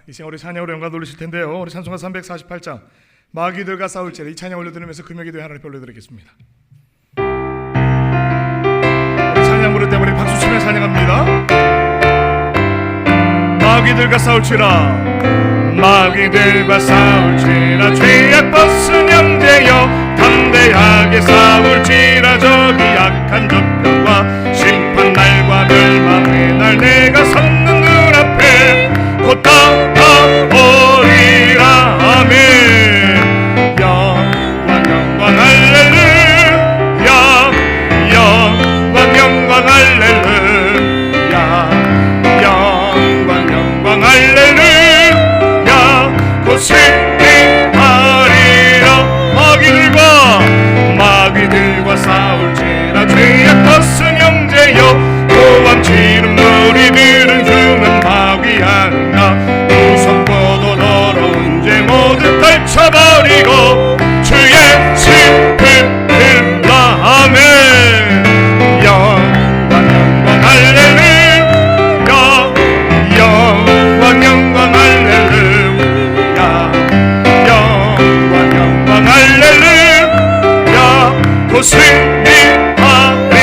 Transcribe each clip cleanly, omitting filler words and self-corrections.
이 시간 우리 찬양으로 영광 돌리실 텐데요. 우리 찬송가 348장 마귀들과 싸울지라 이 찬양 올려드리면서 금요기도에 하나님 올려드리겠습니다. 우리 찬양 부를 때 우리 박수 치며 찬양합니다. 마귀들과 싸울지라 마귀들과 싸울지라 죄악 벗은 형제여 담대하게 싸울지라 저기 약한 적병과 심판 날과 멸망의 날 내가 섰는 눈앞에 곧 다가오리라. 아멘. 영광 영광 할렐루야 영광 영광 할렐루야 영광 영광 할렐루야 곧 승리하리라. 마귀들과 싸울지라 죄악 벗은 형제여 고함치는 무리들은 흉은 마귀 아닌가 무섭고도 더러운 죄 모두 떨쳐버리고 주의 신을 아멘. 영광 영광 할렐루야 영광 영광 할렐루야 영광 영광 할렐루야 곧 승리하리.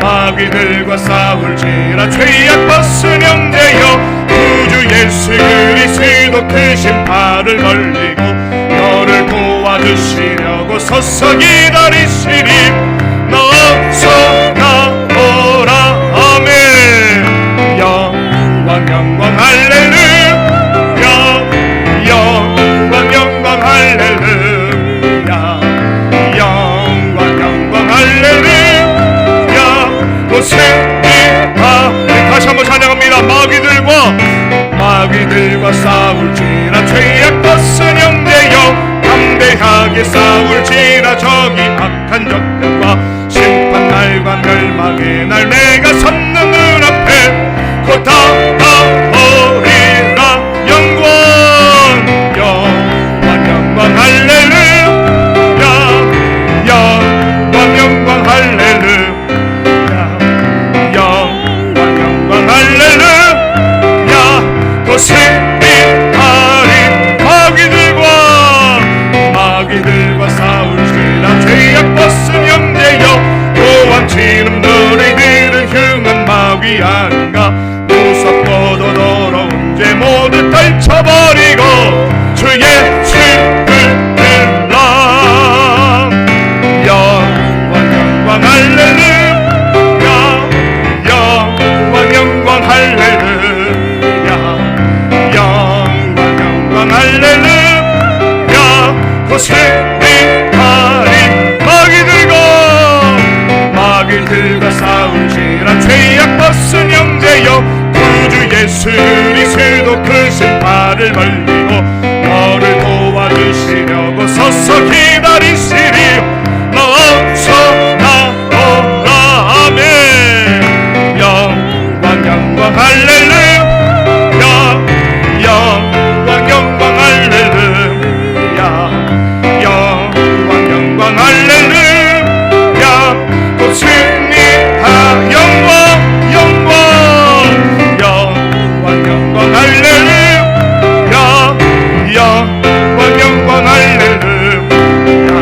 마귀들과 싸울지라 죄악 벗은 형제여 구주 예수 그리스도 크신 팔을 걸리고 너를 도와주시려고 서서 기다리시리. 너서 나오라. 아멘. 영광 영광 할렐루야 영광 영광 할렐루야 영광 영광 할렐루야 곧 승리하리. 다시 한번 찬양합니다. 마귀들과 싸울지라 죄악 벗은 형제여 담대하게 싸울지라 저기 악한 적들과 심판 날과 멸망의 날 내가 섰는 눈앞에 곧 다가오리라. 영광 영광 영광 할렐루야 영광 영광 할렐루야 영광 영광 할렐루야 곧 승리하리. 마귀들과 싸울지라 죄악 벗은 형제여 고함치는 너희들은 흉한 마귀 아닌가 무섭고도 더러운 죄 모두 떨쳐버리고 주의 신을 들라. 영광 영광 할렐루야 영광 영광 할렐루야 영광 영광 할렐루야 곧 승리하리. 마귀들과 싸울지라 죄악 벗은 형제여 구주 예수 그리스도 크신 팔을 벌리고 너를 도와주시려고 서서 기다리시리. 너서 나오라. 아멘. 영광 영광 할렐루야 영광 영광 할렐루야 영광 영광 할렐루야 곧 승리하. 영광 영광 영광 영광 할렐루야 영광 영광 할렐루야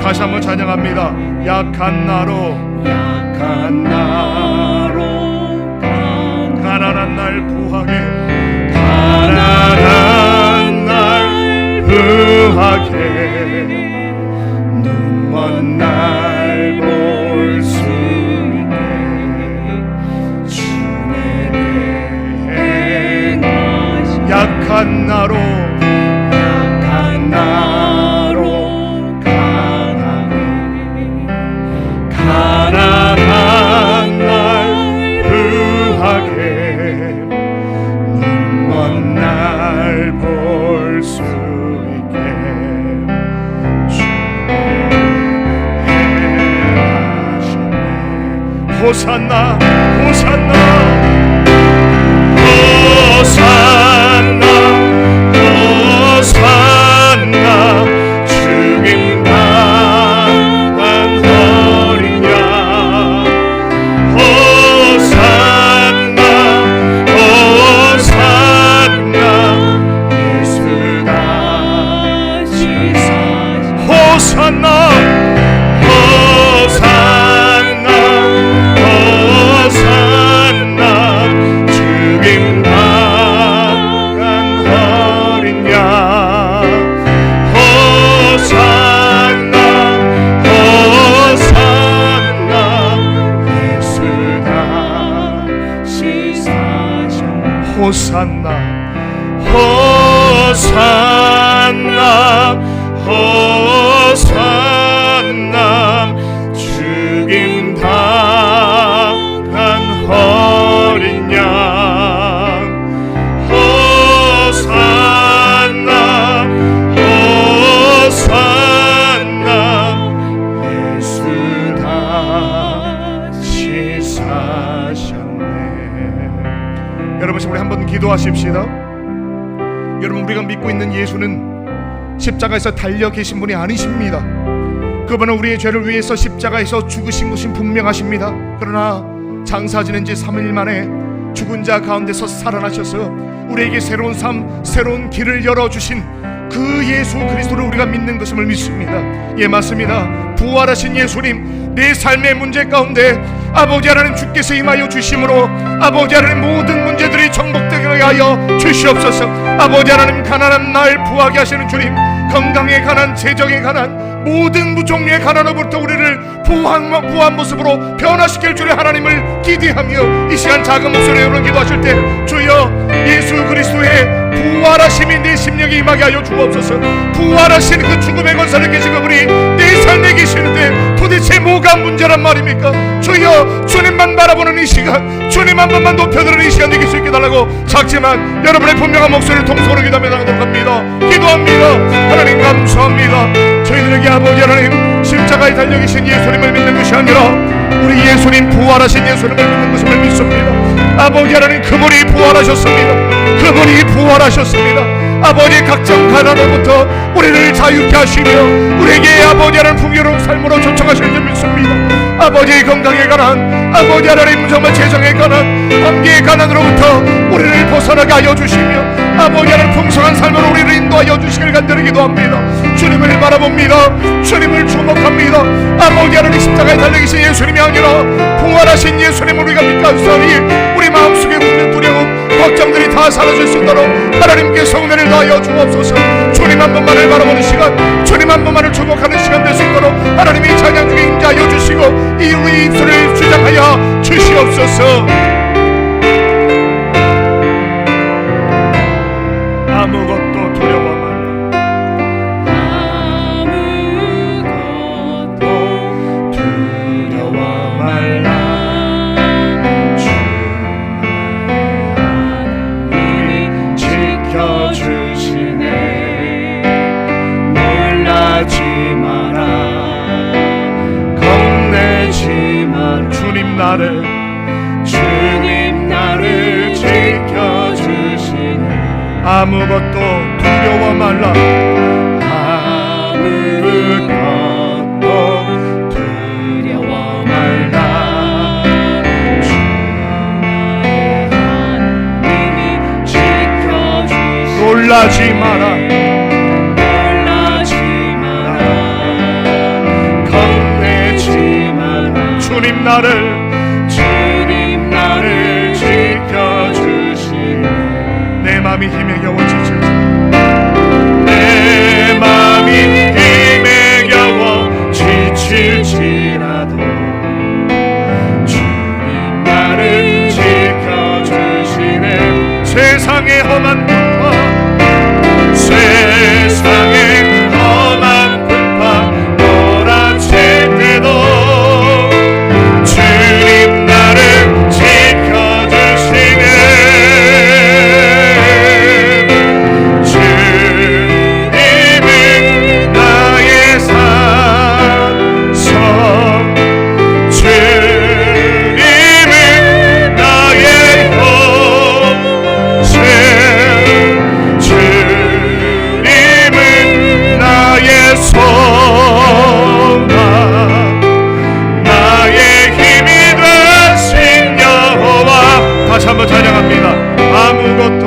다시 한번 찬양합니다. 약한 나로 가난한 날 부하게 눈먼 날 볼 수 있게 주내 행하시 약한 나로 가난한 날 부하게 눈먼 날 볼 수 있게 호산나 호산나 호산나 호산나 죽임 당한 어린 양 호산나 호산나 예수 다시 호산나 호산나 호산나 호산나 죽임 당한 어린 양 호산나 호산나 예수 다시 사셨네. 여러분 우리 한번 기도하십시다. 여러분 우리가 믿고 있는 예수는 십자가에서 달려 계신 분이 아니십니다. 그분은 우리의 죄를 위해서 십자가에서 죽으신 것이 분명하십니다. 그러나 장사 지낸 지 3일 만에 죽은 자 가운데서 살아나셔서 우리에게 새로운 삶, 새로운 길을 열어주신 그 예수 그리스도를 우리가 믿는 것임을 믿습니다. 예, 맞습니다. 부활하신 예수님, 내 삶의 문제 가운데 아버지 하나님 주께서 임하여 주심으로 아버지 하나님 모든 문제들이 정복되게 하여 주시옵소서. 아버지 하나님 가난한 날 부하게 하시는 주님, 건강에 관한, 재정에 관한 모든 무종류의 가난으로부터 우리를 부한 모습으로 변화시킬 주의 하나님을 기대하며 이 시간 작은 목소리로 여러분 기도하실 때 주여 예수 그리스도의 부활하심이 내 심령에 임하게 하여 주옵소서. 부활하신 그 죽음의 권세를 계신 그분이 내 삶에 계시는데 도대체 뭐가 문제란 말입니까? 주여 주님만 바라보는 이 시간, 주님 한 번만 높여드리는 이 시간 되게 수 있게 달라고 작지만 여러분의 분명한 목소리를 통성으로 기도하며 나가도록 합니다. 기도합니다. 하나님 감사합니다. 저희들에게 아버지 하나님 십자가에 달려 계신 예수님을 믿는 것이 아니라 우리 예수님 부활하신 예수님을 믿는 것을 믿습니다. 아버지 하나님 그분이 부활하셨습니다. 그분이 부활하셨습니다. 아버지 각종 가난으로부터 우리를 자유케 하시며 우리에게 아버지 하나님 풍요로운 삶으로 초청하시는 줄 믿습니다. 아버지의 건강에 관한, 아버지 하나님 정말 재정에 관한, 관계의 가난으로부터 우리를 벗어나게 하여 주시며 아버지 하나님 풍성한 삶으로 우리를 인도하여 주시길 간절히 기도합니다. 주님을 바라봅니다. 주님을 주목합니다. 아버지 하나님 십자가에 달려계신 예수님이 아니라 부활하신 예수님을 우리가 믿사오니 우리 마음속에 있는 두려움, 걱정들이 다 사라질 수 있도록 하나님께서 은혜를 다하여 주옵소서. 주님 한 번만을 바라보는 시간, 주님 한 번만을 주목하는 시간 될 수 있도록 하나님이 찬양 중에 임재하여 주시고 이 우리 입술을 주장하여 주시옵소서. 아무것도 두려워 말라. 아무것도 두려워 말라. 주 하나님이 지켜주시네. 놀라지 마라. 겁내지 마라. 주님 나를 지켜주시네. 아무것도 두려워 말라. 아무것도 두려워 말라. 주 나의 하나님이 지켜주시네. 놀라지 마라. 놀라지 마라. 나를 지켜주시네. 내 맘이 힘에 겨워 지칠지, 내 맘이 힘에 겨워 지칠지라도 주님 나를 지켜주시네. 세상의 험한 풍파, 세상의 험한 풍파 몰아칠 때도 주님 나를 지켜주시네. 주님은 나의 산성, 주님은 나의 요새, 주님은 나의 소망, 나의 힘이 되신 여호와. 다시 한번 찬양합니다. 아무것도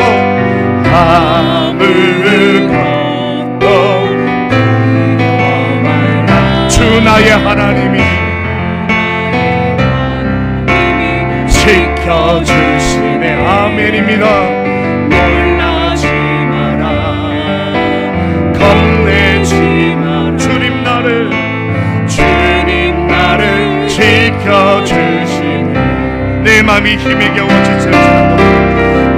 주 나의 하나님이 지켜주시네. 아멘입니다. 놀라지 마라, 겁내지 마라. 주님 나를 지켜주시네. 내 맘이 힘에 겨워 지칠지라도,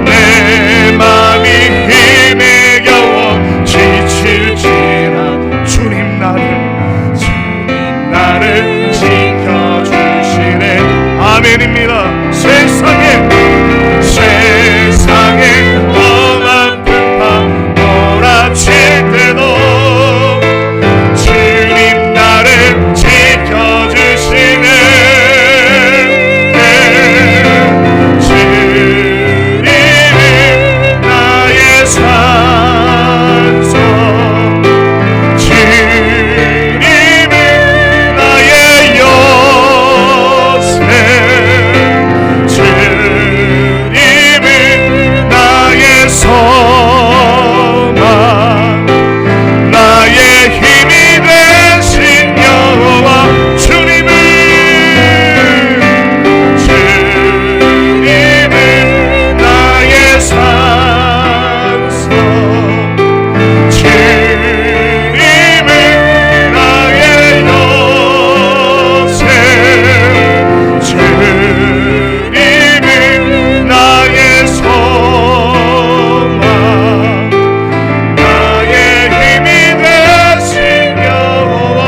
내 맘이 힘에 겨워 지칠지라도 주님 나를 지켜주시네. 아멘입니다. 세상에 험한 풍파 몰아칠 때도 주님 나를 지켜주시네. 주님은 나의 산성, 주님은 나의 요새, 주님은 나의 소망, 나의 힘이 되신 여호와. 주님은 나의 산성, 주님은 나의 요새, 주님은 나의 소망, 나의 힘이 되신 여호와.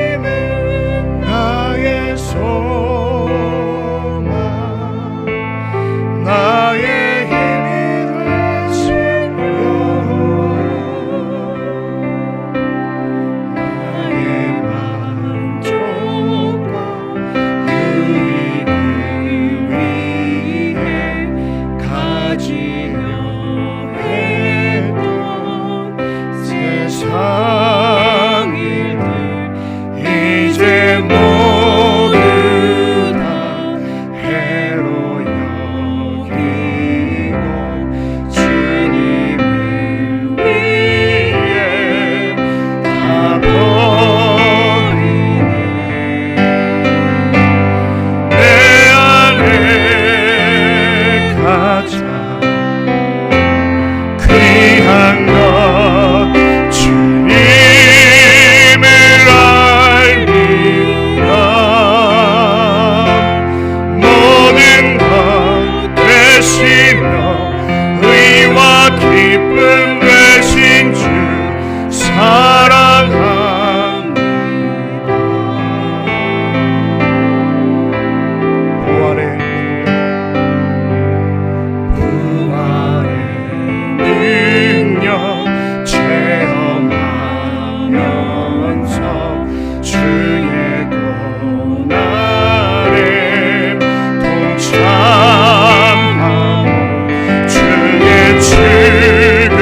주님은 나의 소망, 나의 힘이 되신 여호와. 나의 만족과 유익을 위해 가지려 했던 세상 일들 이제 모두 다 해로 여기고 주님을 위해 다 버리네. 내 안에 가장 귀한 것 주님을 알리라. 모든 것 되시며 의와 기쁨 되신 주 사랑합니다. 부활의 능력 체험하면서 주의 고난에 동참하고 주의 죽음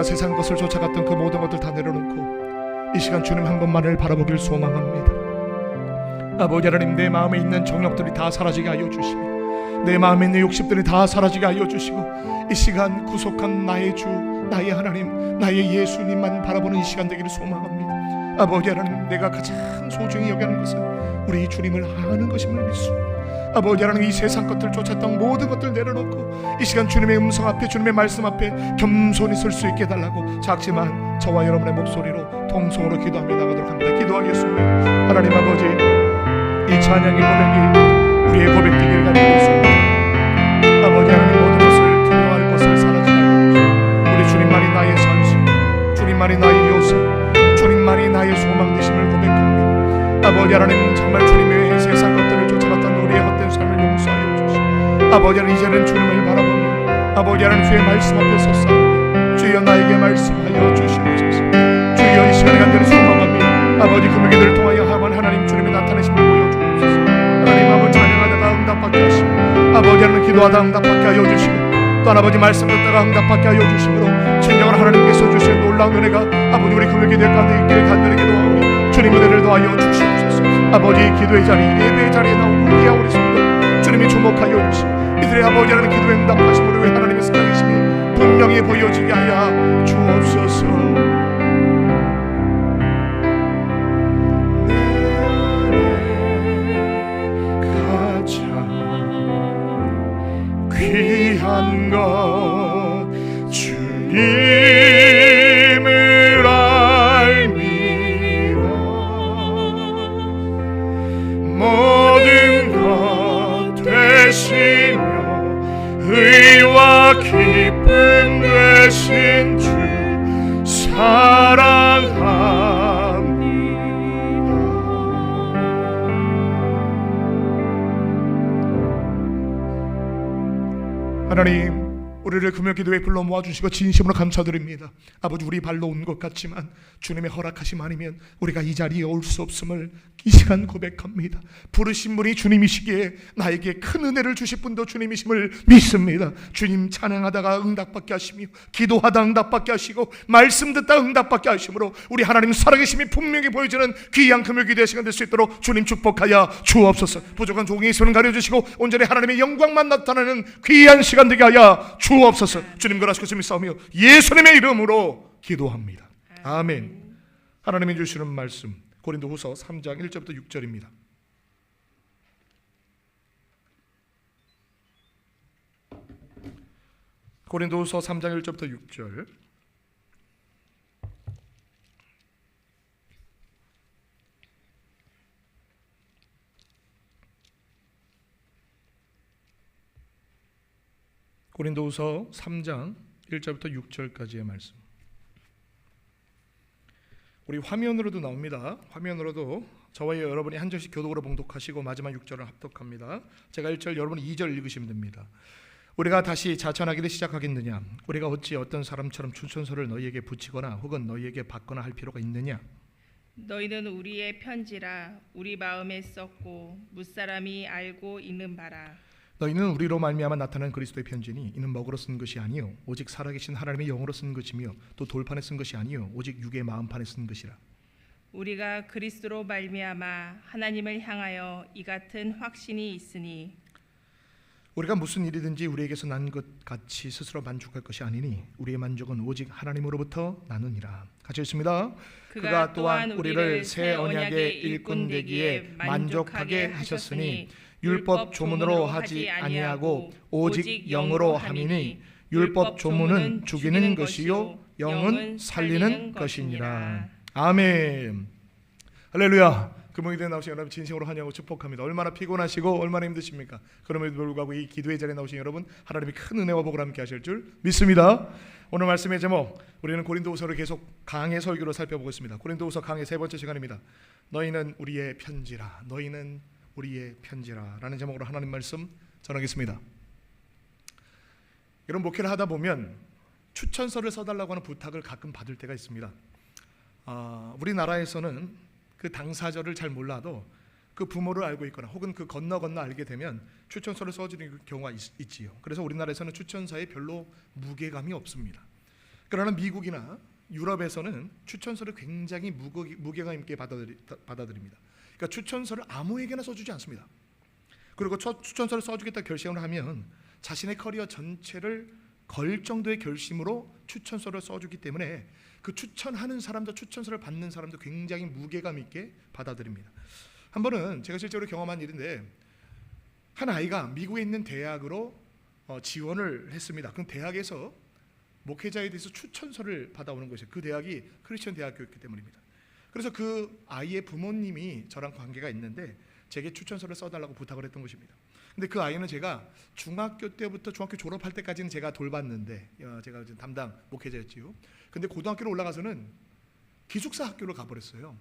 우리가 세상 것을 쫓아갔던 그 모든 것들 다 내려놓고 이 시간 주님 한 번만을 바라보길 소망합니다. 아버지 하나님, 내 마음에 있는 정욕들이 다 사라지게 하여 주시고 내 마음에 있는 욕심들이 다 사라지게 하여 주시고 이 시간 구속한 나의 주, 나의 하나님, 나의 예수님만 바라보는 이 시간 되기를 소망합니다. 아버지 하나님, 내가 가장 소중히 여기는 것은 우리 주님을 아는 것임을 믿습니다. 아버지 하나님, 이 세상 것들 쫓았던 모든 것들 내려놓고 이 시간 주님의 음성 앞에, 주님의 말씀 앞에 겸손히 설 수 있게 해달라고 작지만 저와 여러분의 목소리로 통성으로 기도하며 나가도록 합니다. 기도하겠습니다. 하나님 아버지, 이 찬양의 고백이 우리의 고백 되기를 간절히 아버지 하나님, 모든 것을 두려워할 것을 사라지게 하여 우리 주님만이 나의 선심, 주님만이 나의 요새, 주님만이 나의 소망 되심을 고백합니다. 아버지 하나님, 정말 주님의 세상 것들을 쫓아갔던 우리의 헛된 삶을 용서하여 주시고 아버지 하나님, 이제는 주님을 바라보며 아버지 하나님 주의 말씀 앞에 섰사오니 주여 나에게 말씀하여 주시옵소서. 주여 이 시간에 간절히 소망합니다. 아버지 금요일을 통하여 하나님 주님의 나타내심을 보여주옵소서. 하나님 아버지, 찬양하다가 응답받게 하시고 아버지 하나님 기도하다 응답받게 하여 주시고 또 아버지 말씀 듣다가 응답받게 하여 주심으로 진정한 하나님께서 주신 놀라운 은혜가 아버지 우리 금요 기도회 가운데 있기를 간절히 기도하오니 주님 은혜를 더하여 주시옵소서. 아버지 기도의 자리, 예배의 자리에 나오는 귀한 우리 성도 주님이 주목하여 주시고 이들의 아버지 하나님 기도에 응답하심으로 왜 하나님의 사랑이심이 분명히 보여지게 하여 주옵소서. 귀한 것 주님을 알미라. 모든 것 되시며 의와 기쁨 되신 주 사랑합니다. 하나님, 우리를 금요 기도에 불러 모아주시고 진심으로 감사드립니다. 아버지, 우리 발로 온 것 같지만 주님의 허락하심 아니면 우리가 이 자리에 올 수 없음을 이 시간 고백합니다. 부르신 분이 주님이시기에 나에게 큰 은혜를 주실 분도 주님이심을 믿습니다. 주님 찬양하다가 응답받게 하시며 기도하다 응답받게 하시고 말씀 듣다 응답받게 하심으로 우리 하나님 살아계심이 분명히 보여지는 귀한 금요 기도의 시간 될 수 있도록 주님 축복하여 주옵소서. 부족한 종의 손을 가려주시고 온전히 하나님의 영광만 나타나는 귀한 시간 되게 하여 주옵소서. 주님 그러시고 믿사오며 예수님의 이름으로 기도합니다. 아멘. 하나님이 주시는 말씀 고린도후서 3장 1절부터 6절입니다. 고린도후서 3장 1절부터 6절. 고린도후서 3장 1절부터 6절까지의 말씀. 우리 화면으로도 나옵니다. 화면으로도 저와 여러분이 한 절씩 교독으로 봉독하시고 마지막 6절을 합독합니다. 제가 1절, 여러분이 2절 읽으시면 됩니다. 우리가 다시 자천하기를 시작하겠느냐? 우리가 어찌 어떤 사람처럼 추천서를 너희에게 붙이거나 혹은 너희에게 받거나 할 필요가 있느냐? 너희는 우리의 편지라 우리 마음에 썼고 무사람이 알고 있는 바라. 너희는 우리로 말미암아 나타난 그리스도의 편지니 이는 먹으로 쓴 것이 아니요 오직 살아계신 하나님의 영으로 쓴 것이며 또 돌판에 쓴 것이 아니요 오직 육의 마음판에 쓴 것이라. 우리가 그리스도로 말미암아 하나님을 향하여 이 같은 확신이 있으니 우리가 무슨 일이든지 우리에게서 난 것 같이 스스로 만족할 것이 아니니 우리의 만족은 오직 하나님으로부터 나느니라. 같이 읽습니다. 그가 또한 우리를 새 언약의 일꾼 되기에 만족하게 하셨으니 율법 조문으로 하지 아니하고 오직 영으로 함이니 율법 조문은 죽이는 것이요 영은 살리는 것이니라. 아멘. 할렐루야. 금요일에 나오신 여러분 진심으로 환영하고 축복합니다. 얼마나 피곤하시고 얼마나 힘드십니까? 그럼에도 불구하고 이 기도의 자리에 나오신 여러분 하나님이 큰 은혜와 복을 함께 하실 줄 믿습니다. 오늘 말씀의 제목, 우리는 고린도후서를 계속 강의 설교로 살펴보고 있습니다. 고린도후서 강의 세 번째 시간입니다. 너희는 우리의 편지라, 너희는 우리의 편지라 라는 제목으로 하나님 말씀 전하겠습니다. 이런 목회를 하다 보면 추천서를 써달라고 하는 부탁을 가끔 받을 때가 있습니다. 우리나라에서는 그 당사자를 잘 몰라도 그 부모를 알고 있거나 혹은 그 건너 알게 되면 추천서를 써주는 경우가 있지요. 그래서 우리나라에서는 추천서에 별로 무게감이 없습니다. 그러나 미국이나 유럽에서는 추천서를 굉장히 무게감 있게 받아들입니다. 그러니까 추천서를 아무에게나 써주지 않습니다. 그리고 추천서를 써주겠다 결심을 하면 자신의 커리어 전체를 걸 정도의 결심으로 추천서를 써주기 때문에 그 추천하는 사람도 추천서를 받는 사람도 굉장히 무게감 있게 받아들입니다. 한 번은 제가 실제로 경험한 일인데, 한 아이가 미국에 있는 대학으로 지원을 했습니다. 그럼 대학에서 목회자에 대해서 추천서를 받아오는 것이에요. 그 대학이 크리스천 대학교였기 때문입니다. 그래서 그 아이의 부모님이 저랑 관계가 있는데 제게 추천서를 써달라고 부탁을 했던 것입니다. 근데 그 아이는 제가 중학교 때부터 중학교 졸업할 때까지는 제가 돌봤는데, 제가 담당 목회자였지요. 근데 고등학교로 올라가서는 기숙사 학교로 가버렸어요.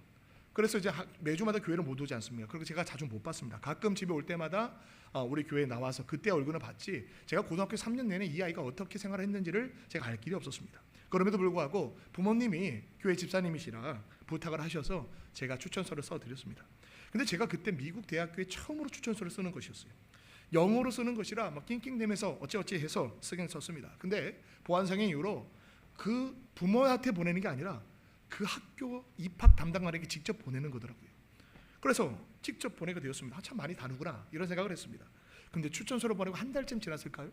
그래서 이제 매주마다 교회를 못 오지 않습니까? 그리고 제가 자주 못 봤습니다. 가끔 집에 올 때마다 우리 교회에 나와서 그때 얼굴을 봤지, 제가 고등학교 3년 내내 이 아이가 어떻게 생활했는지를 제가 알 길이 없었습니다. 그럼에도 불구하고 부모님이 교회 집사님이시라 부탁을 하셔서 제가 추천서를 써드렸습니다. 근데 제가 그때 미국 대학교에 처음으로 추천서를 쓰는 것이었어요. 영어로 쓰는 것이라 막 낑낑대면서 어찌어찌 해서 쓰긴 썼습니다. 근데 보안상의 이유로 그 부모한테 보내는 게 아니라 그 학교 입학 담당관에게 직접 보내는 거더라고요. 그래서 직접 보내게 되었습니다. 참 많이 다르구나 이런 생각을 했습니다. 근데 추천서를 보내고 한 달쯤 지났을까요?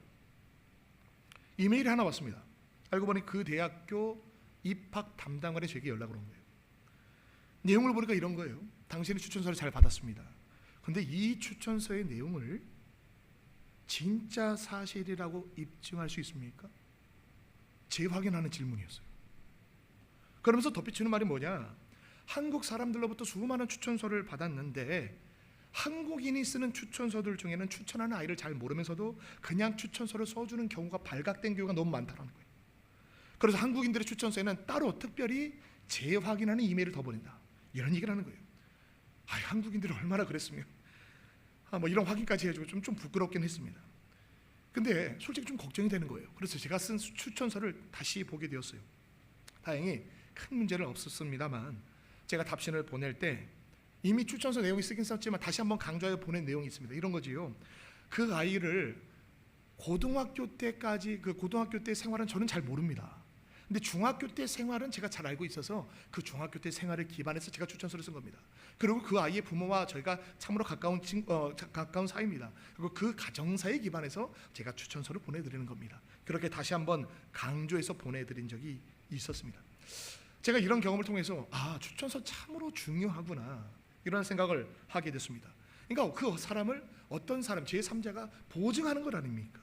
이메일이 하나 왔습니다. 알고 보니 그 대학교 입학 담당관이 제게 연락을 온 거예요. 내용을 보니까 이런 거예요. 당신이 추천서를 잘 받았습니다. 근데 이 추천서의 내용을 진짜 사실이라고 입증할 수 있습니까? 재확인하는 질문이었어요. 그러면서 덧붙이는 말이 뭐냐, 한국 사람들로부터 수많은 추천서를 받았는데 한국인이 쓰는 추천서들 중에는 추천하는 아이를 잘 모르면서도 그냥 추천서를 써주는 경우가 발각된 경우가 너무 많다는 거예요. 그래서 한국인들의 추천서에는 따로 특별히 재확인하는 이메일을 더 보낸다, 이런 얘기를 하는 거예요. 한국인들이 얼마나 그랬으면 뭐 이런 확인까지 해주고 좀 부끄럽긴 했습니다. 근데 솔직히 좀 걱정이 되는 거예요. 그래서 제가 쓴 추천서를 다시 보게 되었어요. 다행히 큰 문제는 없었습니다만 제가 답신을 보낼 때 이미 추천서 내용이 쓰긴 썼지만 다시 한번 강조하여 보낸 내용이 있습니다. 이런 거지요. 그 아이를 고등학교 때까지, 그 고등학교 때 생활은 저는 잘 모릅니다. 근데 중학교 때 생활은 제가 잘 알고 있어서 그 중학교 때 생활을 기반해서 제가 추천서를 쓴 겁니다. 그리고 그 아이의 부모와 저희가 참으로 가까운 사이입니다. 그리고 그 가정사에 기반해서 제가 추천서를 보내드리는 겁니다. 그렇게 다시 한번 강조해서 보내드린 적이 있었습니다. 제가 이런 경험을 통해서 추천서 참으로 중요하구나 이런 생각을 하게 됐습니다. 그러니까 그 사람을 어떤 사람, 제3자가 보증하는 것 아닙니까?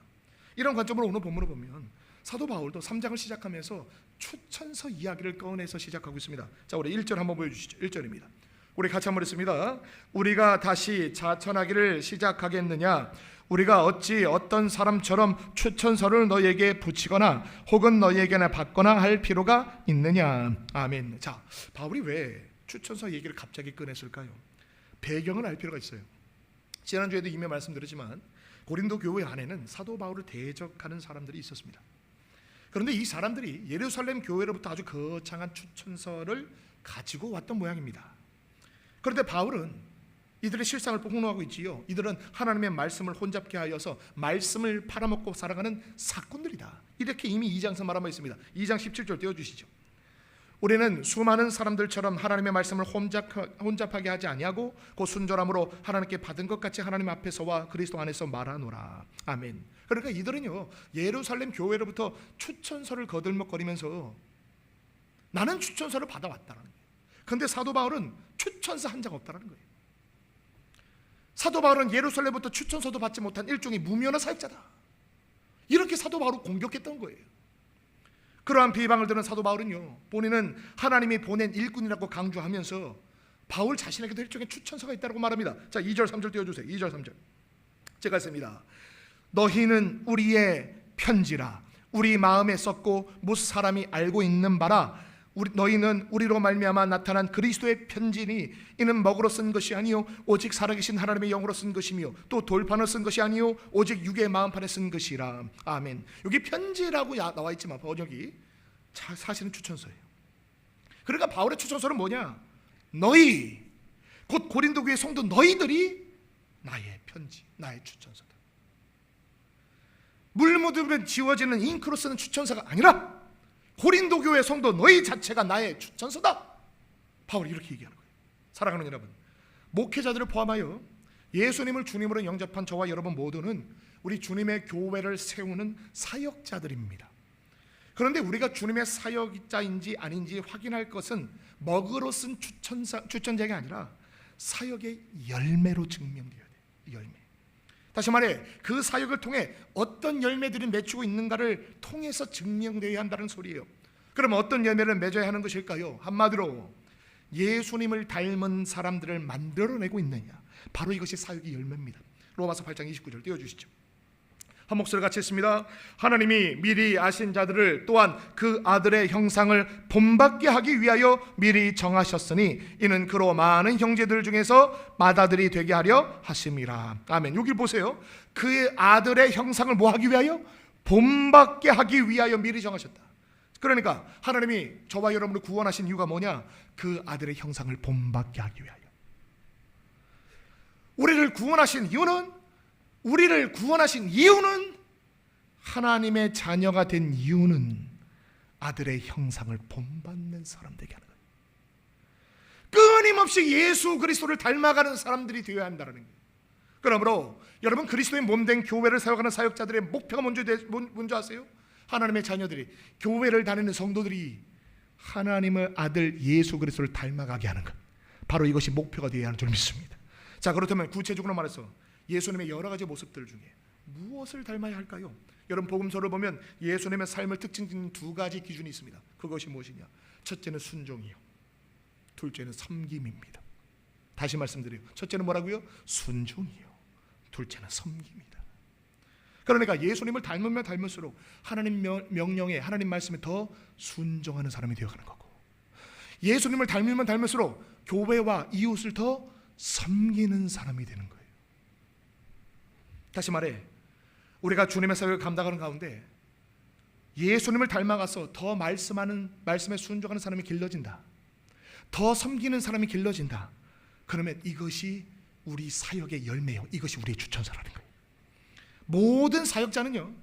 이런 관점으로 오늘 본문을 보면 사도 바울도 3장을 시작하면서 추천서 이야기를 꺼내서 시작하고 있습니다. 자, 우리 1절 한번 보여주시죠. 1절입니다. 우리 같이 한번 읽습니다. 우리가 다시 자천하기를 시작하겠느냐? 우리가 어찌 어떤 사람처럼 추천서를 너에게 붙이거나 혹은 너에게나 받거나 할 필요가 있느냐? 아멘. 자, 바울이 왜 추천서 얘기를 갑자기 꺼냈을까요? 배경을 알 필요가 있어요. 지난주에도 이미 말씀드렸지만 고린도 교회 안에는 사도 바울을 대적하는 사람들이 있었습니다. 그런데 이 사람들이 예루살렘 교회로부터 아주 거창한 추천서를 가지고 왔던 모양입니다. 그런데 바울은 이들의 실상을 폭로하고 있지요. 이들은 하나님의 말씀을 혼잡케 하여서 말씀을 팔아먹고 살아가는 사꾼들이다, 이렇게 이미 2장에서 말하고 있습니다. 2장 17절 띄워주시죠. 우리는 수많은 사람들처럼 하나님의 말씀을 혼잡하게 하지 아니하고 그 순전함으로 하나님께 받은 것 같이 하나님 앞에서와 그리스도 안에서 말하노라. 아멘. 그러니까 이들은요, 예루살렘 교회로부터 추천서를 거들먹거리면서 나는 추천서를 받아왔다는 거예요. 그런데 사도 바울은 추천서 한 장 없다는 거예요. 사도 바울은 예루살렘부터 추천서도 받지 못한 일종의 무면허 사역자다, 이렇게 사도 바울을 공격했던 거예요. 그러한 비방을 들은 사도 바울은요, 본인은 하나님이 보낸 일꾼이라고 강조하면서 바울 자신에게도 일종의 추천서가 있다고 말합니다. 자, 2절 3절 띄워주세요. 2절 3절 제가 씁니다. 너희는 우리의 편지라 우리 마음에 썼고 못 사람이 알고 있는 바라. 너희는 우리로 말미암아 나타난 그리스도의 편지니 이는 먹으로 쓴 것이 아니요 오직 살아계신 하나님의 영으로 쓴 것이며 또 돌판으로 쓴 것이 아니요 오직 육의 마음판에 쓴 것이라. 아멘. 여기 편지라고 나와 있지만 번역이 사실은 추천서예요. 그러니까 바울의 추천서는 뭐냐? 너희, 곧 고린도 교회 성도 너희들이 나의 편지, 나의 추천서다. 물 묻으면 지워지는 잉크로 쓰는 추천서가 아니라 고린도 교회 성도 너희 자체가 나의 추천서다. 바울이 이렇게 얘기하는 거예요. 사랑하는 여러분, 목회자들을 포함하여 예수님을 주님으로 영접한 저와 여러분 모두는 우리 주님의 교회를 세우는 사역자들입니다. 그런데 우리가 주님의 사역자인지 아닌지 확인할 것은 먹으로 쓴 추천자가 아니라 사역의 열매로 증명되어야 돼요. 열매. 다시 말해 그 사역을 통해 어떤 열매들이 맺히고 있는가를 통해서 증명되어야 한다는 소리예요. 그러면 어떤 열매를 맺어야 하는 것일까요? 한마디로 예수님을 닮은 사람들을 만들어내고 있느냐, 바로 이것이 사역의 열매입니다. 로마서 8장 29절 띄워주시죠. 한 목소리 같이 했습니다. 하나님이 미리 아신 자들을 또한 그 아들의 형상을 본받게 하기 위하여 미리 정하셨으니 이는 그로 많은 형제들 중에서 맏아들이 되게 하려 하심이라. 아멘. 여기 보세요. 그 아들의 형상을 뭐 하기 위하여? 본받게 하기 위하여 미리 정하셨다. 그러니까 하나님이 저와 여러분을 구원하신 이유가 뭐냐? 그 아들의 형상을 본받게 하기 위하여. 우리를 구원하신 이유는 하나님의 자녀가 된 이유는 아들의 형상을 본받는 사람 되게 하는 거예요. 끊임없이 예수 그리스도를 닮아가는 사람들이 되어야 한다는 거예요. 그러므로 여러분, 그리스도의 몸된 교회를 세워가는 사역자들의 목표가 뭔지 아세요? 하나님의 자녀들이, 교회를 다니는 성도들이 하나님의 아들 예수 그리스도를 닮아가게 하는 것, 바로 이것이 목표가 되어야 하는 줄 믿습니다. 자, 그렇다면 구체적으로 말해서 예수님의 여러 가지 모습들 중에 무엇을 닮아야 할까요? 여러분, 복음서를 보면 예수님의 삶을 특징짓는 두 가지 기준이 있습니다. 그것이 무엇이냐? 첫째는 순종이요, 둘째는 섬김입니다. 다시 말씀드려요. 첫째는 뭐라고요? 순종이요, 둘째는 섬김입니다. 그러니까 예수님을 닮으면 닮을수록 하나님 명령에, 하나님 말씀에 더 순종하는 사람이 되어가는 거고, 예수님을 닮으면 닮을수록 교회와 이웃을 더 섬기는 사람이 되는 거예요. 다시 말해, 우리가 주님의 사역을 감당하는 가운데 예수님을 닮아가서 더 말씀에 순종하는 사람이 길러진다, 더 섬기는 사람이 길러진다. 그러면 이것이 우리 사역의 열매요, 이것이 우리의 추천사라는 거예요. 모든 사역자는요,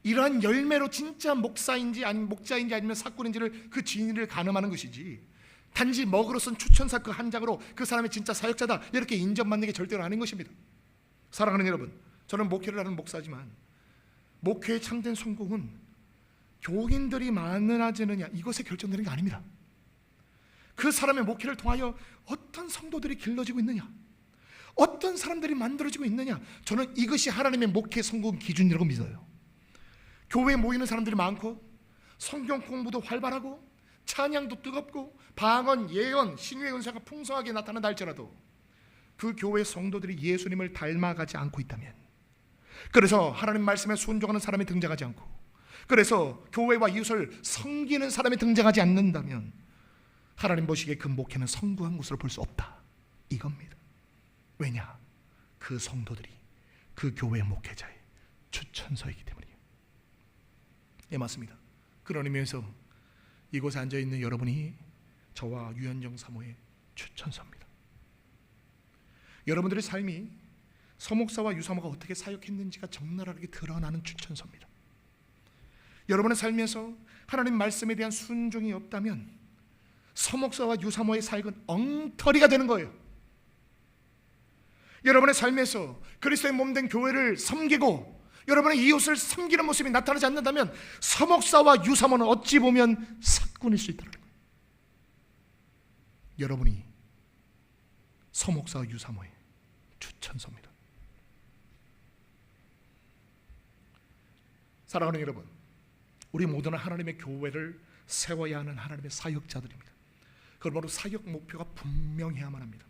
이러한 열매로 진짜 목자인지 아니면 사꾼인지를, 그 진리를 가늠하는 것이지, 단지 먹으로 쓴 추천사 그 한 장으로 그 사람이 진짜 사역자다 이렇게 인정받는 게 절대로 아닌 것입니다. 사랑하는 여러분, 저는 목회를 하는 목사지만 목회의 참된 성공은 교인들이 많으느냐 이것에 결정되는 게 아닙니다. 그 사람의 목회를 통하여 어떤 성도들이 길러지고 있느냐, 어떤 사람들이 만들어지고 있느냐, 저는 이것이 하나님의 목회 성공 기준이라고 믿어요. 교회에 모이는 사람들이 많고 성경 공부도 활발하고 찬양도 뜨겁고 방언, 예언, 신유의 은사가 풍성하게 나타난다 할지라도 그 교회 성도들이 예수님을 닮아가지 않고 있다면, 그래서 하나님 말씀에 순종하는 사람이 등장하지 않고, 그래서 교회와 이웃을 섬기는 사람이 등장하지 않는다면 하나님 보시기에 그 목회는 성공한 것으로 볼 수 없다, 이겁니다. 왜냐? 그 성도들이 그 교회 목회자의 추천서이기 때문이에요. 예, 맞습니다. 그런 의미에서 이곳에 앉아있는 여러분이 저와 유현정 사모의 추천서입니다. 여러분들의 삶이 서목사와 유사모가 어떻게 사역했는지가 적나라하게 드러나는 추천서입니다. 여러분의 삶에서 하나님 말씀에 대한 순종이 없다면 서목사와 유사모의 사역은 엉터리가 되는 거예요. 여러분의 삶에서 그리스도의 몸된 교회를 섬기고 여러분의 이웃을 섬기는 모습이 나타나지 않는다면 서목사와 유사모는 어찌 보면 사꾼일 수 있다는 거예요. 여러분이 서목사와 유사모의 추천서입니다. 사랑하는 여러분, 우리 모두는 하나님의 교회를 세워야 하는 하나님의 사역자들입니다. 그러므로 사역 목표가 분명해야만 합니다.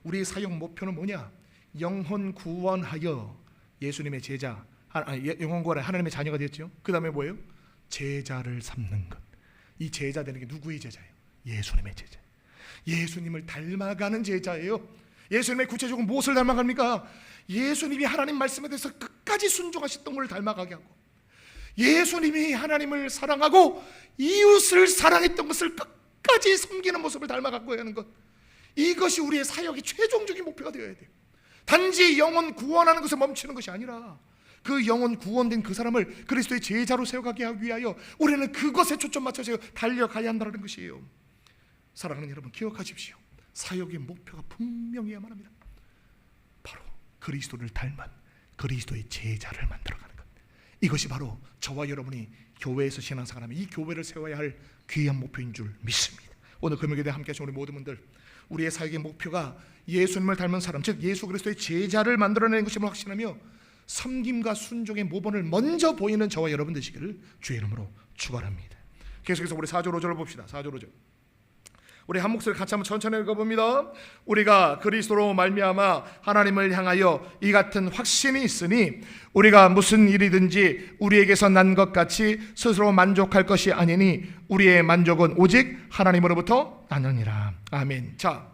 우리의 사역 목표는 뭐냐? 영혼 구원하여 예수님의 제자, 영혼 구원하여 하나님의 자녀가 되었죠. 그 다음에 뭐예요? 제자를 삼는 것. 이 제자 되는 게 누구의 제자예요? 예수님의 제자. 예수님을 닮아가는 제자예요. 예수님의 구체적으로 무엇을 닮아갑니까? 예수님이 하나님 말씀에 대해서 끝까지 순종하셨던 것을 닮아가게 하고, 예수님이 하나님을 사랑하고 이웃을 사랑했던 것을 끝까지 섬기는 모습을 닮아가고 하는 것, 이것이 우리의 사역의 최종적인 목표가 되어야 돼요. 단지 영혼 구원하는 것에 멈추는 것이 아니라 그 영혼 구원된 그 사람을 그리스도의 제자로 세워가게 하기 위하여 우리는 그것에 초점 맞춰서 달려가야 한다는 것이에요. 사랑하는 여러분, 기억하십시오. 사역의 목표가 분명해야만 합니다. 바로 그리스도를 닮은 그리스도의 제자를 만들어가는 것. 이것이 바로 저와 여러분이 교회에서 신앙생활하면 이 교회를 세워야 할 귀한 목표인 줄 믿습니다. 오늘 금요일에 함께 하신 우리 모든 분들, 우리의 사역의 목표가 예수님을 닮은 사람, 즉 예수 그리스도의 제자를 만들어내는 것임을 확신하며 섬김과 순종의 모범을 먼저 보이는 저와 여러분 되시기를 주의 이름으로 축원합니다. 계속해서 우리 4절 5절을 봅시다. 4절 5절 우리 한 목소리 같이 한번 천천히 읽어봅니다. 우리가 그리스도로 말미암아 하나님을 향하여 이 같은 확신이 있으니 우리가 무슨 일이든지 우리에게서 난 것 같이 스스로 만족할 것이 아니니 우리의 만족은 오직 하나님으로부터 나느니라. 아멘. 자,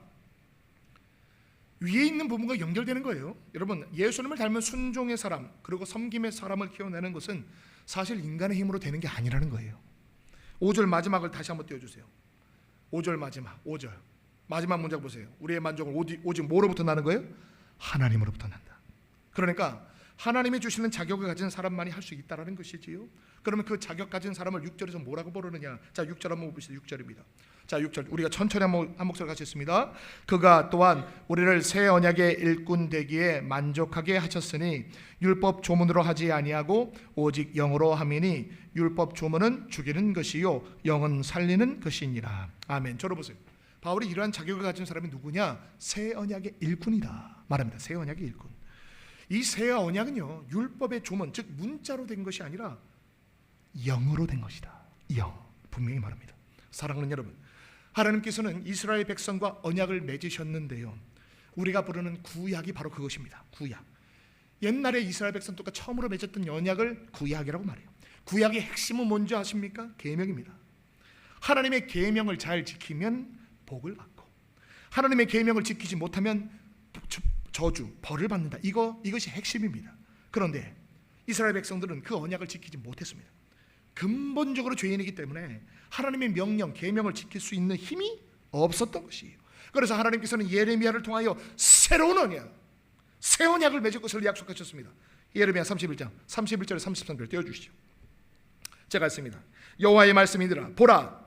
위에 있는 부분과 연결되는 거예요. 여러분, 예수님을 닮은 순종의 사람 그리고 섬김의 사람을 키워내는 것은 사실 인간의 힘으로 되는 게 아니라는 거예요. 5절 마지막을 다시 한번 띄워주세요. 5절 마지막 5절 마지막 문장 보세요. 우리의 만족은 오직 뭐로부터 나는 거예요? 하나님으로부터 난다. 그러니까 하나님이 주시는 자격을 가진 사람만이 할 수 있다라는 것이지요. 그러면 그 자격 가진 사람을 6절에서 뭐라고 부르느냐? 자, 6절 한번 봅시다. 6절입니다. 자, 6절 우리가 천천히 한 목소리 같이 했습니다. 그가 또한 우리를 새 언약의 일꾼 되기에 만족하게 하셨으니 율법 조문으로 하지 아니하고 오직 영으로 함이니 율법 조문은 죽이는 것이요 영은 살리는 것이니라. 아멘. 저로 보세요. 바울이 이러한 자격을 가진 사람이 누구냐? 새 언약의 일꾼이다 말합니다. 새 언약의 일꾼. 이 새 언약은요, 율법의 조문, 즉 문자로 된 것이 아니라 영으로 된 것이다. 영, 분명히 말합니다. 사랑하는 여러분, 하나님께서는 이스라엘 백성과 언약을 맺으셨는데요, 우리가 부르는 구약이 바로 그것입니다. 구약. 옛날에 이스라엘 백성들과 처음으로 맺었던 언약을 구약이라고 말해요. 구약의 핵심은 뭔지 아십니까? 계명입니다. 하나님의 계명을 잘 지키면 복을 받고, 하나님의 계명을 지키지 못하면 저주, 벌을 받는다. 이것이 핵심입니다. 그런데 이스라엘 백성들은 그 언약을 지키지 못했습니다. 근본적으로 죄인이기 때문에 하나님의 명령, 계명을 지킬 수 있는 힘이 없었던 것이에요. 그래서 하나님께서는 예레미야를 통하여 새로운 언약, 새 언약을 맺을 것을 약속하셨습니다. 예레미야 31장 31절에 33절 띄워주시죠. 제가 했습니다. 여호와의 말씀이니라. 보라,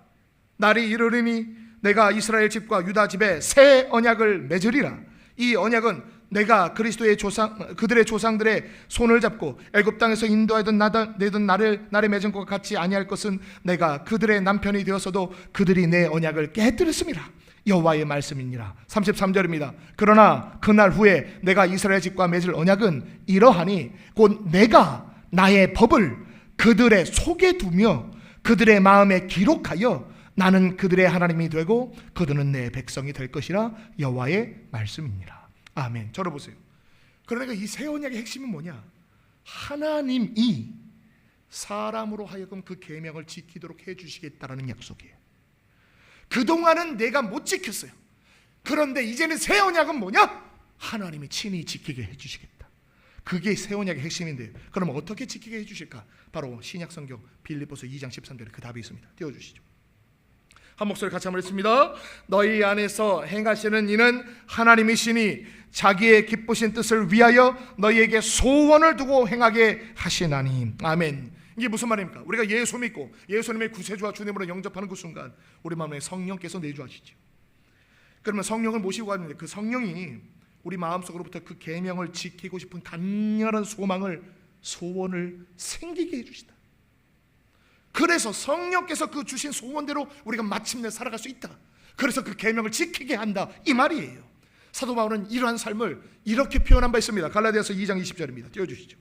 날이 이르리니 내가 이스라엘 집과 유다 집에 새 언약을 맺으리라. 이 언약은 내가 그들의 조상들의 손을 잡고 애굽 땅에서 인도하던 내던 나를 맺은 것과 같이 아니할 것은 내가 그들의 남편이 되어서도 그들이 내 언약을 깨뜨렸습니다. 여호와의 말씀이니라. 33절입니다. 그러나 그날 후에 내가 이스라엘 집과 맺을 언약은 이러하니 곧 내가 나의 법을 그들의 속에 두며 그들의 마음에 기록하여 나는 그들의 하나님이 되고 그들은 내 백성이 될 것이라. 여호와의 말씀이니라. 아멘. 저를 보세요. 그러니까 이 새 언약의 핵심은 뭐냐? 하나님이 사람으로 하여금 그 계명을 지키도록 해주시겠다라는 약속이에요. 그동안은 내가 못 지켰어요. 그런데 이제는 새 언약은 뭐냐? 하나님이 친히 지키게 해주시겠다. 그게 새 언약의 핵심인데요. 그럼 어떻게 지키게 해주실까? 바로 신약성경 빌립보서 2장 13절에 그 답이 있습니다. 띄워주시죠. 한 목소리 같이 한번 했습니다. 너희 안에서 행하시는 이는 하나님이시니 자기의 기쁘신 뜻을 위하여 너희에게 소원을 두고 행하게 하시나니. 아멘. 이게 무슨 말입니까? 우리가 예수 믿고 예수님의 구세주와 주님으로 영접하는 그 순간 우리 마음에 성령께서 내주하시죠. 그러면 성령을 모시고 가는데 그 성령이 우리 마음속으로부터 그 계명을 지키고 싶은 강렬한 소원을 생기게 해주시다. 그래서 성령께서 그 주신 소원대로 우리가 마침내 살아갈 수 있다. 그래서 그 계명을 지키게 한다, 이 말이에요. 사도 바울은 이러한 삶을 이렇게 표현한 바 있습니다. 갈라디아서 2장 20절입니다. 띄워주시죠.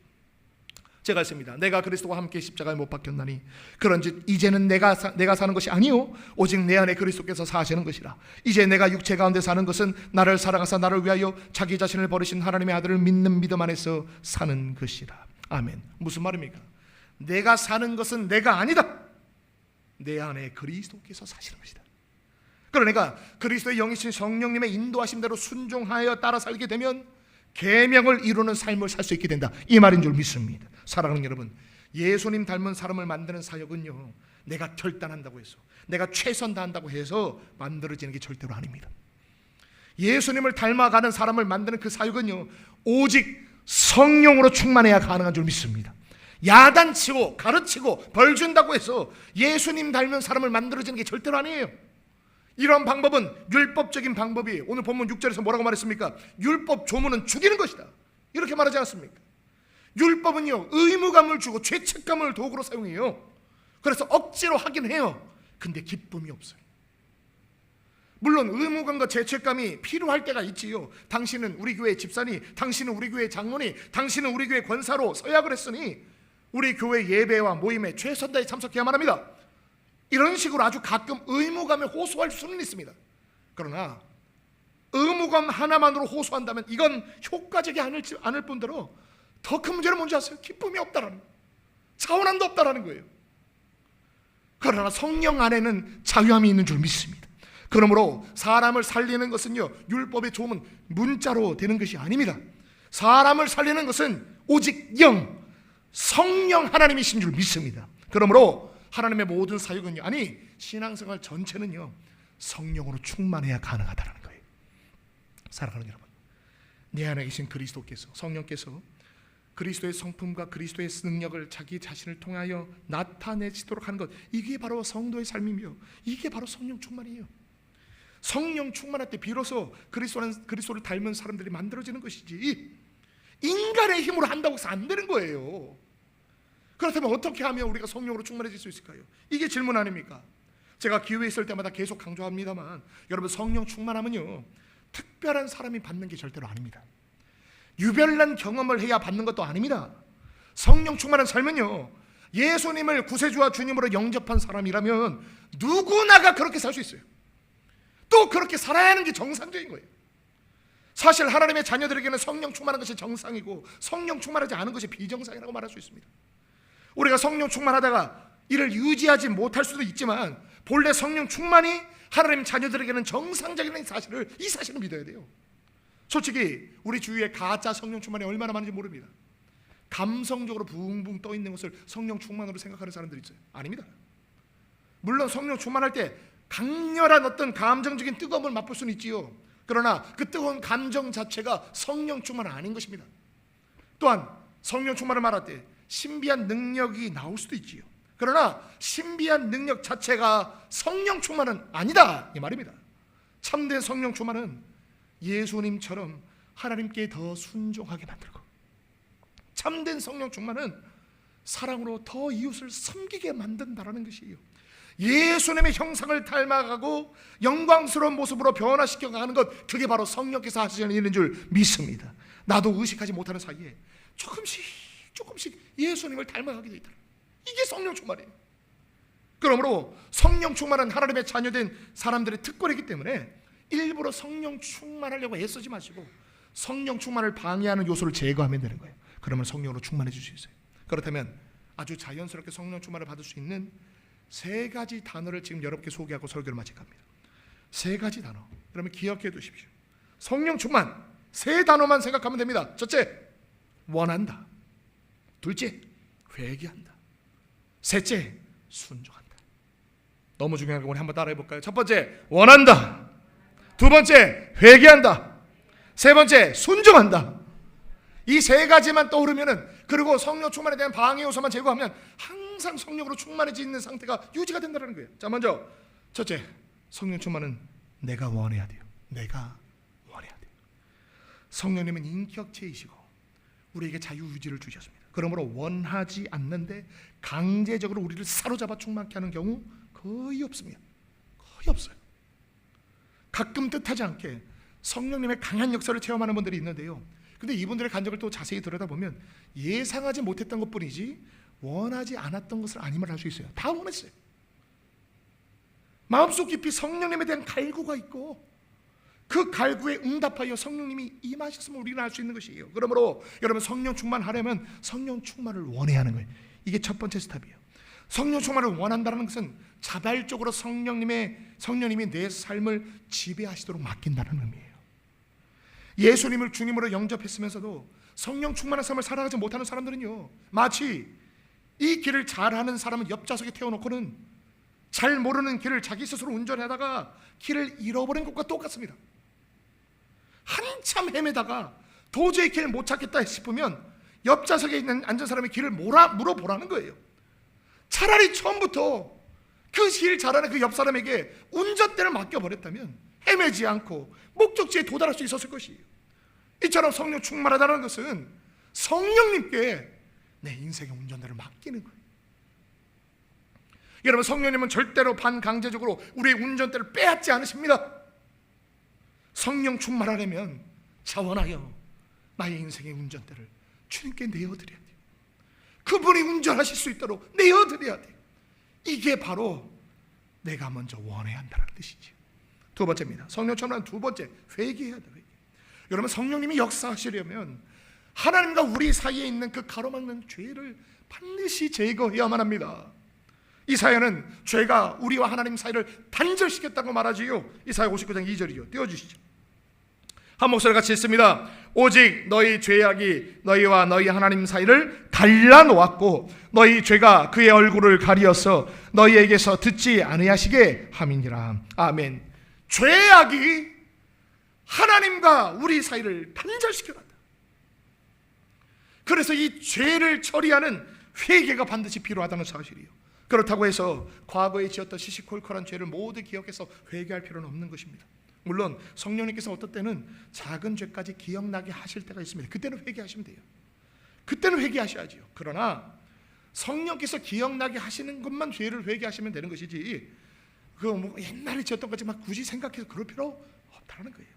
제가 했습니다. 내가 그리스도와 함께 십자가에 못 박혔나니 그런즉 이제는 내가 사는 것이 아니요 오직 내 안에 그리스도께서 사시는 것이라. 이제 내가 육체 가운데 사는 것은 나를 사랑하사 나를 위하여 자기 자신을 버리신 하나님의 아들을 믿는 믿음 안에서 사는 것이라. 아멘. 무슨 말입니까? 내가 사는 것은 내가 아니다. 내 안에 그리스도께서 사시는 것이다. 그러니까 그리스도의 영이신 성령님의 인도하심대로 순종하여 따라 살게 되면 계명을 이루는 삶을 살 수 있게 된다, 이 말인 줄 믿습니다. 사랑하는 여러분, 예수님 닮은 사람을 만드는 사역은요, 내가 결단한다고 해서, 내가 최선 다한다고 해서 만들어지는 게 절대로 아닙니다. 예수님을 닮아가는 사람을 만드는 그 사역은요, 오직 성령으로 충만해야 가능한 줄 믿습니다. 야단치고 가르치고 벌 준다고 해서 예수님 닮은 사람을 만들어지는 게 절대로 아니에요. 이런 방법은 율법적인 방법이에요. 오늘 본문 6절에서 뭐라고 말했습니까? 율법 조문은 죽이는 것이다, 이렇게 말하지 않았습니까? 율법은요, 의무감을 주고 죄책감을 도구로 사용해요. 그래서 억지로 하긴 해요. 근데 기쁨이 없어요. 물론 의무감과 죄책감이 필요할 때가 있지요. 당신은 우리 교회 집사니, 당신은 우리 교회 장로니, 당신은 우리 교회 권사로 서약을 했으니 우리 교회 예배와 모임에 최선 다해 참석해야만 합니다. 이런 식으로 아주 가끔 의무감에 호소할 수는 있습니다. 그러나 의무감 하나만으로 호소한다면 이건 효과적이 않을 뿐더러 더 큰 문제는 뭔지 아세요? 기쁨이 없다라는 거예요. 차원함도 없다라는 거예요. 그러나 성령 안에는 자유함이 있는 줄 믿습니다. 그러므로 사람을 살리는 것은요, 율법의 조문 문자로 되는 것이 아닙니다. 사람을 살리는 것은 오직 영, 성령 하나님이신 줄 믿습니다. 그러므로 하나님의 모든 사역은요, 아니 신앙생활 전체는요, 성령으로 충만해야 가능하다는 거예요. 사랑하는 여러분, 내 안에 계신 그리스도께서, 성령께서 그리스도의 성품과 그리스도의 능력을 자기 자신을 통하여 나타내시도록 하는 것, 이게 바로 성도의 삶이며 이게 바로 성령 충만이에요. 성령 충만할 때 비로소 그리스도를 닮은 사람들이 만들어지는 것이지, 인간의 힘으로 한다고 해서 안 되는 거예요. 그렇다면 어떻게 하면 우리가 성령으로 충만해질 수 있을까요? 이게 질문 아닙니까? 제가 기회에 있을 때마다 계속 강조합니다만, 여러분, 성령 충만하면요, 특별한 사람이 받는 게 절대로 아닙니다. 유별난 경험을 해야 받는 것도 아닙니다. 성령 충만한 삶은요, 예수님을 구세주와 주님으로 영접한 사람이라면 누구나가 그렇게 살 수 있어요. 또 그렇게 살아야 하는 게 정상적인 거예요. 사실 하나님의 자녀들에게는 성령 충만한 것이 정상이고 성령 충만하지 않은 것이 비정상이라고 말할 수 있습니다. 우리가 성령 충만하다가 이를 유지하지 못할 수도 있지만 본래 성령 충만이 하나님 자녀들에게는 정상적인 사실을, 이 사실을 믿어야 돼요. 솔직히 우리 주위에 가짜 성령 충만이 얼마나 많은지 모릅니다. 감성적으로 붕붕 떠 있는 것을 성령 충만으로 생각하는 사람들이 있어요. 아닙니다. 물론 성령 충만할 때 강렬한 어떤 감정적인 뜨거움을 맛볼 수는 있지요. 그러나 그 뜨거운 감정 자체가 성령 충만은 아닌 것입니다. 또한 성령 충만을 말할 때 신비한 능력이 나올 수도 있지요. 그러나 신비한 능력 자체가 성령 충만은 아니다, 이 말입니다. 참된 성령 충만은 예수님처럼 하나님께 더 순종하게 만들고, 참된 성령 충만은 사랑으로 더 이웃을 섬기게 만든다라는 것이에요. 예수님의 형상을 닮아가고 영광스러운 모습으로 변화시켜가는 것, 그게 바로 성령께서 하시는 일인 줄 믿습니다. 나도 의식하지 못하는 사이에 조금씩 예수님을 닮아가게 되어 있다. 이게 성령 충만이에요. 그러므로 성령 충만은 하나님의 자녀된 사람들의 특권이기 때문에 일부러 성령 충만하려고 애쓰지 마시고 성령 충만을 방해하는 요소를 제거하면 되는 거예요. 그러면 성령으로 충만해질 수 있어요. 그렇다면 아주 자연스럽게 성령 충만을 받을 수 있는 세 가지 단어를 지금 여러분께 소개하고 설교를 마칠 겁니다. 세 가지 단어, 여러분 기억해 두십시오. 성령 충만, 세 단어만 생각하면 됩니다. 첫째, 원한다. 둘째, 회개한다. 셋째, 순종한다. 너무 중요한 거 우리 한번 따라해 볼까요? 첫 번째, 원한다. 두 번째, 회개한다. 세 번째, 순종한다. 이 세 가지만 떠오르면은, 그리고 성령 충만에 대한 방해 요소만 제거하면 항상 성령으로 충만해져 있는 상태가 유지가 된다는 거예요. 자, 먼저 첫째, 성령 충만은 내가 원해야 돼요. 내가 원해야 돼요. 성령님은 인격체이시고 우리에게 자유의지를 주셨습니다. 그러므로 원하지 않는데 강제적으로 우리를 사로잡아 충만케 하는 경우 거의 없습니다. 거의 없어요. 가끔 뜻하지 않게 성령님의 강한 역사를 체험하는 분들이 있는데요, 근데 이분들의 간증을 또 자세히 들여다보면 예상하지 못했던 것뿐이지 원하지 않았던 것을 아님을 알 수 있어요. 다 원했어요. 마음속 깊이 성령님에 대한 갈구가 있고 그 갈구에 응답하여 성령님이 임하셨으면 우리는 알 수 있는 것이에요. 그러므로 여러분, 성령 충만하려면 성령 충만을 원해야 하는 거예요. 이게 첫 번째 스텝이에요. 성령 충만을 원한다는 것은 자발적으로 성령님이 내 삶을 지배하시도록 맡긴다는 의미예요. 예수님을 주님으로 영접했으면서도 성령 충만한 삶을 살아가지 못하는 사람들은요, 마치 이 길을 잘하는 사람은 옆좌석에 태워놓고는 잘 모르는 길을 자기 스스로 운전하다가 길을 잃어버린 것과 똑같습니다. 한참 헤매다가 도저히 길을 못 찾겠다 싶으면 옆 좌석에 있는 앉은 사람의 길을 물어보라는 거예요. 차라리 처음부터 그 길 잘하는 그 옆 사람에게 운전대를 맡겨버렸다면 헤매지 않고 목적지에 도달할 수 있었을 것이에요. 이처럼 성령 충만하다는 것은 성령님께 내 인생의 운전대를 맡기는 거예요. 여러분, 성령님은 절대로 반강제적으로 우리의 운전대를 빼앗지 않으십니다. 성령 충만하려면 자원하여 나의 인생의 운전대를 주님께 내어드려야 돼요. 그분이 운전하실 수 있도록 내어드려야 돼요. 이게 바로 내가 먼저 원해야 한다는 뜻이죠. 두 번째입니다. 성령 충만한 두 번째, 회개해야 돼요. 회개. 여러분, 성령님이 역사하시려면 하나님과 우리 사이에 있는 그 가로막는 죄를 반드시 제거해야만 합니다. 이사야는 죄가 우리와 하나님 사이를 단절시켰다고 말하지요. 이사야 59장 2절이죠. 띄워주시죠. 한 목소리 같이 읽습니다. 오직 너희 죄악이 너희와 너희 하나님 사이를 갈라놓았고 너희 죄가 그의 얼굴을 가리어서 너희에게서 듣지 아니하시게 함이니라. 아멘. 죄악이 하나님과 우리 사이를 단절시켜간다. 그래서 이 죄를 처리하는 회개가 반드시 필요하다는 사실이에요. 그렇다고 해서 과거에 지었던 시시콜콜한 죄를 모두 기억해서 회개할 필요는 없는 것입니다. 물론 성령님께서 어떤 때는 작은 죄까지 기억나게 하실 때가 있습니다. 그때는 회개하시면 돼요. 그때는 회개하셔야죠. 그러나 성령께서 기억나게 하시는 것만 죄를 회개하시면 되는 것이지 뭐 옛날에 지었던 것지 막 굳이 생각해서 그럴 필요 없다는 거예요.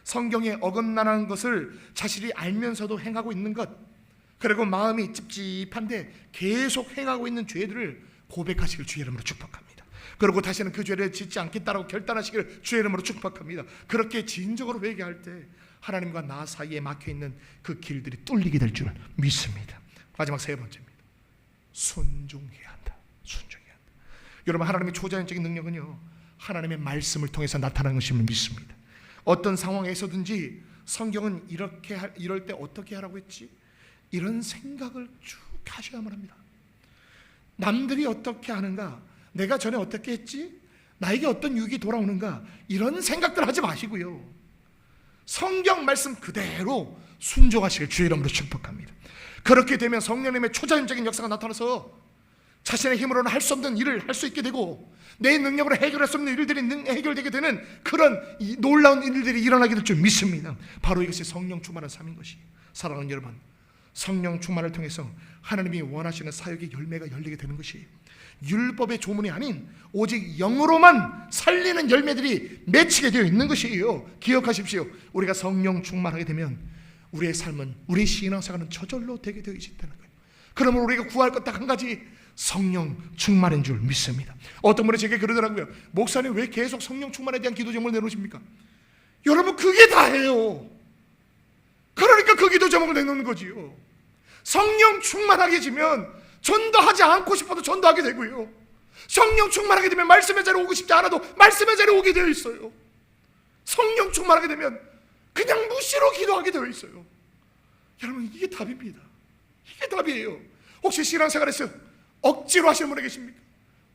성경에 어긋나는 것을 자신이 알면서도 행하고 있는 것, 그리고 마음이 찝찝한데 계속 행하고 있는 죄들을 고백하시길 주의 이름으로 축복합니다. 그리고 다시는 그 죄를 짓지 않겠다라고 결단하시기를 주의 이름으로 축복합니다. 그렇게 진정으로 회개할 때 하나님과 나 사이에 막혀있는 그 길들이 뚫리게 될 줄 믿습니다. 마지막 세 번째입니다. 순종해야 한다. 순종해야 한다. 여러분, 하나님의 초자연적인 능력은요, 하나님의 말씀을 통해서 나타나는 것임을 믿습니다. 어떤 상황에서든지 성경은 이럴 때 어떻게 하라고 했지? 이런 생각을 쭉 하셔야만 합니다. 남들이 어떻게 하는가? 내가 전에 어떻게 했지? 나에게 어떤 유익이 돌아오는가? 이런 생각들 하지 마시고요, 성경 말씀 그대로 순종하시길 주의 이름으로 축복합니다. 그렇게 되면 성령님의 초자연적인 역사가 나타나서 자신의 힘으로는 할 수 없는 일을 할 수 있게 되고 내 능력으로 해결할 수 없는 일들이 해결되게 되는 그런 놀라운 일들이 일어나게 될 줄 믿습니다. 바로 이것이 성령 충만한 삶인 것이. 사랑하는 여러분, 성령 충만을 통해서 하나님이 원하시는 사역의 열매가 열리게 되는 것이 율법의 조문이 아닌 오직 영으로만 살리는 열매들이 맺히게 되어 있는 것이에요. 기억하십시오. 우리가 성령 충만하게 되면 우리의 삶은, 우리 신앙생활은 저절로 되게 되어 있다는 거예요. 그러면 우리가 구할 것 딱 한 가지, 성령 충만인 줄 믿습니다. 어떤 분이 제게 그러더라고요. 목사님, 왜 계속 성령 충만에 대한 기도 제목을 내놓으십니까? 여러분, 그게 다예요. 그러니까 그 기도 제목을 내놓는 거지요. 성령 충만하게 되면 전도하지 않고 싶어도 전도하게 되고요, 성령 충만하게 되면 말씀의 자리에 오고 싶지 않아도 말씀의 자리에 오게 되어 있어요. 성령 충만하게 되면 그냥 무시로 기도하게 되어 있어요. 여러분, 이게 답입니다. 이게 답이에요. 혹시 신앙생활에서 억지로 하시는 분이 계십니까?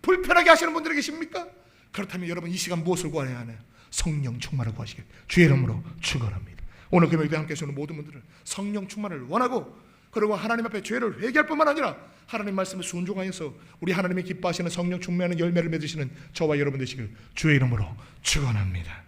불편하게 하시는 분들이 계십니까? 그렇다면 여러분, 이 시간 무엇을 구해야 하나요? 성령 충만을 구하시길 주의 이름으로 축원합니다. 오늘 금요일에 함께 하시는 모든 분들은 성령 충만을 원하고, 그리고 하나님 앞에 죄를 회개할 뿐만 아니라 하나님 말씀에 순종하여서 우리 하나님이 기뻐하시는 성령 충만한 열매를 맺으시는 저와 여러분 되시길 주의 이름으로 축원합니다.